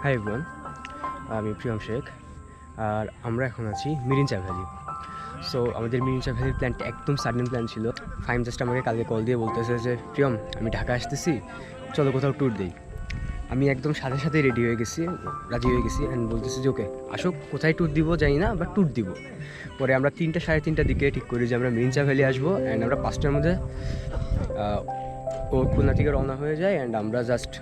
Hi everyone, আমি প্রিয়ম শেখ। আর আমরা এখন আছি মিরিঞ্চা ভ্যালি। সো আমাদের মিরিঞ্চা ভ্যালির প্ল্যানটা একদম সাডেন প্ল্যান ছিল। ফাইম জাস্ট আমাকে কালকে কল দিয়ে বলতেছে যে প্রিয়ম, আমি ঢাকা আসতেছি, চলো কোথাও ট্যুর দিই। আমি একদম সাথে সাথেই রেডি হয়ে গেছি, রাজি হয়ে গেছি, অ্যান্ড বলতেছি যে ওকে আসো, কোথায় ট্যুর দিব জানি না, বাট ট্যুর দিব। পরে আমরা 3টা সাড়ে 3টার দিকে ঠিক করি যে আমরা মিরিঞ্চা ভ্যালি আসবো, অ্যান্ড আমরা 5টার মধ্যে ও খুলনা থেকে রওনা হয়ে যায়, অ্যান্ড আমরা জাস্ট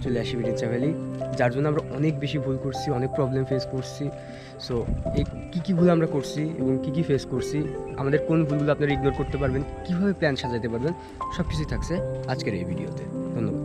চলে আসি মিরিঞ্চা ভ্যালি। যার জন্য আমরা অনেক বেশি ভুল করছি, অনেক প্রবলেম ফেস করছি। সো এই কী ভুল আমরা করছি এবং কী ফেস করছি, আমাদের কোন ভুলগুলো আপনারা ইগনোর করতে পারবেন, কীভাবে প্ল্যান সাজাতে পারবেন, সব কিছুই থাকছে আজকের এই ভিডিওতে। ধন্যবাদ।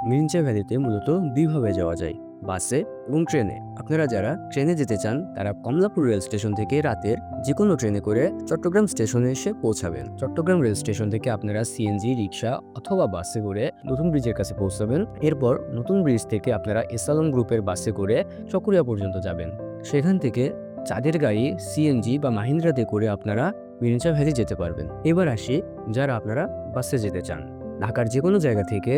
মিরিঞ্চা ভ্যালিতে মূলত দুইভাবে যাওয়া যায়, বাসে এবং ট্রেনে। আপনারা যারা ট্রেনে যেতে চান তারা কমলাপুর রেল স্টেশন থেকে রাতের যে কোনো ট্রেনে করে চট্টগ্রাম স্টেশনে এসে পৌঁছাবেন। চট্টগ্রাম রেল স্টেশন থেকে আপনারা সিএনজি, রিক্সা অথবা বাসে করে নতুন ব্রিজের কাছে পৌঁছাবেন। এরপর নতুন ব্রিজ থেকে আপনারা এসালন গ্রুপের বাসে করে চকরিয়া পর্যন্ত যাবেন। সেখান থেকে চাঁদের গাড়ি, সিএনজি বা মাহিন্দ্রাতে করে আপনারা মিরিঞ্চা ভ্যালি যেতে পারবেন। এবার আসি যারা আপনারা বাসে যেতে চান। ঢাকার যে কোনো জায়গা থেকে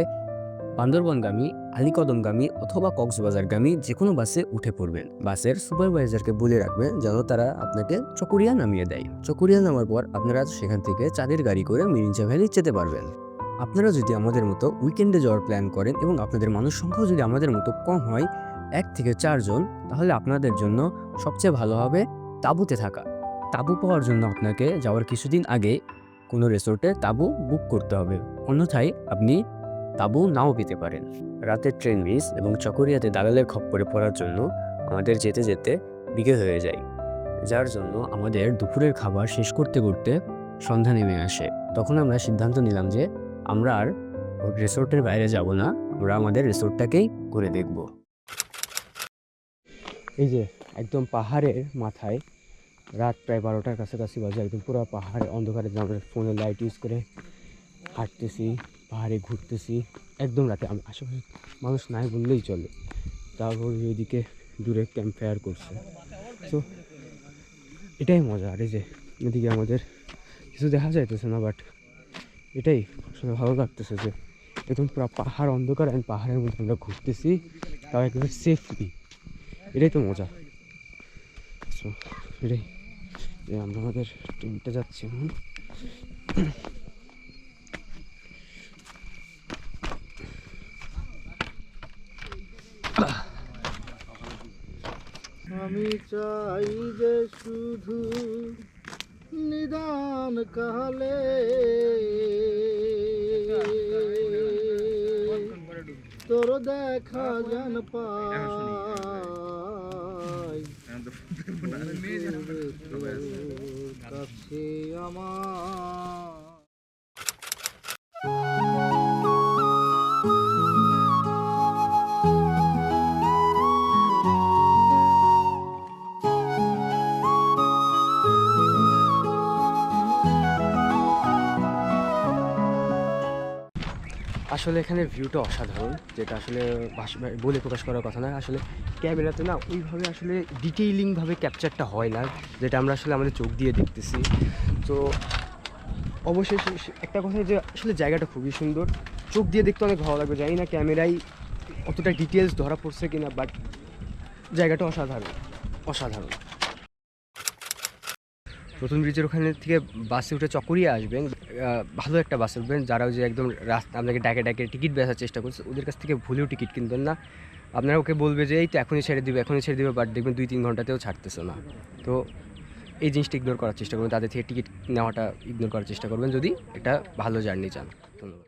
বান্দরবনগামী, আলীকদমগামী অথবা কক্সবাজারগামী যে কোনো বাসে উঠে পড়বেন। বাসের সুপারভাইজারকে বলে রাখবেন যেন তারা আপনাকে চকরিয়া নামিয়ে দেয়। চকরিয়া নামার পর আপনারা সেখান থেকে চাঁদের গাড়ি করে মিরিঞ্চা ভ্যালি যেতে পারবেন। আপনারা যদি আমাদের মতো উইকেন্ডে যাওয়ার প্ল্যান করেন এবং আপনাদের মানুষ সংখ্যাও যদি আমাদের মতো কম হয়, 1 থেকে 4 জন, তাহলে আপনাদের জন্য সবচেয়ে ভালো হবে তাঁবুতে থাকা। তাঁবু পাওয়ার জন্য আপনাকে যাওয়ার কিছুদিন আগে কোনো রিসোর্টে তাঁবু বুক করতে হবে, অন্যথায় আপনি তাঁবু নাও পেতে পারেন। রাতের ট্রেন মিস এবং চকরিয়াতে দালালের খপ্পরে পড়ার জন্য আমাদের যেতে যেতে বিকেল হয়ে যায়, যার জন্য আমাদের দুপুরের খাবার শেষ করতে করতে সন্ধ্যা নেমে আসে। তখন আমরা সিদ্ধান্ত নিলাম যে আমরা আর রিসোর্টের বাইরে যাব না, আমরা আমাদের রিসোর্টটাকেই ঘুরে দেখব। এই যে একদম পাহাড়ের মাথায়, রাত প্রায় 12টার কাছাকাছি বাজে, একদম পুরো পাহাড়ে অন্ধকারে আমরা ফোনে লাইট ইউজ করে হাঁটতেছি, পাহাড়ে ঘুরতেছি একদম রাতে। আমি আশেপাশে মানুষ নাই বললেই চলে। তারপর ওইদিকে দূরে ক্যাম্প ফায়ার করছে। সো এটাই মজা। আর এই যে এদিকে আমাদের কিছু দেখা যাইতেছে না, বাট এটাই আসলে ভালো লাগতেছে যে একদম পুরো পাহাড় অন্ধকার, অ্যান্ড পাহাড়ের মধ্যে আমরা ঘুরতেছি, তাও একেবারে সেফলি। এটাই তো মজা। সো এটাই যে আমরা আমাদের ট্রেনটা যাচ্ছি এখন। আমি চাই যে শুধু নিদান কালে তোর দেখা জান পাই কাছে আমার। আসলে এখানে ভিউটা অসাধারণ, যেটা আসলে বলে প্রকাশ করার কথা না। আসলে ক্যামেরাতে না ওইভাবে আসলে ডিটেইলিংভাবে ক্যাপচারটা হয় না, যেটা আমরা আসলে আমাদের চোখ দিয়ে দেখতেছি। তো অবশেষে একটা কথা যে আসলে জায়গাটা খুবই সুন্দর, চোখ দিয়ে দেখতে অনেক ভালো লাগবে। জানি না ক্যামেরায় অতটা ডিটেলস ধরা পড়ছে কিনা, বাট জায়গাটা অসাধারণ অসাধারণ। নতুন ব্রিজের ওখানে থেকে বাসে উঠে চকরিয়া আসবেন, ভালো একটা বাসে উঠবেন। যারা যে একদম রাস্তা আপনাকে ডাকে ডাকে টিকিট বেচার চেষ্টা করছে, ওদের কাছ থেকে ভুলেও টিকিট কিনবেন না। আপনারা ওকে বলবে যে এই তো এখনই ছেড়ে দিবে, বাট দেখবেন 2-3 ঘন্টাতেও ছাড়তেছে না। তো এই জিনিসটা ইগনোর করার চেষ্টা করবেন, তাদের থেকে টিকিট নেওয়াটা ইগনোর করার চেষ্টা করবেন যদি এটা ভালো জার্নি চান। ধন্যবাদ।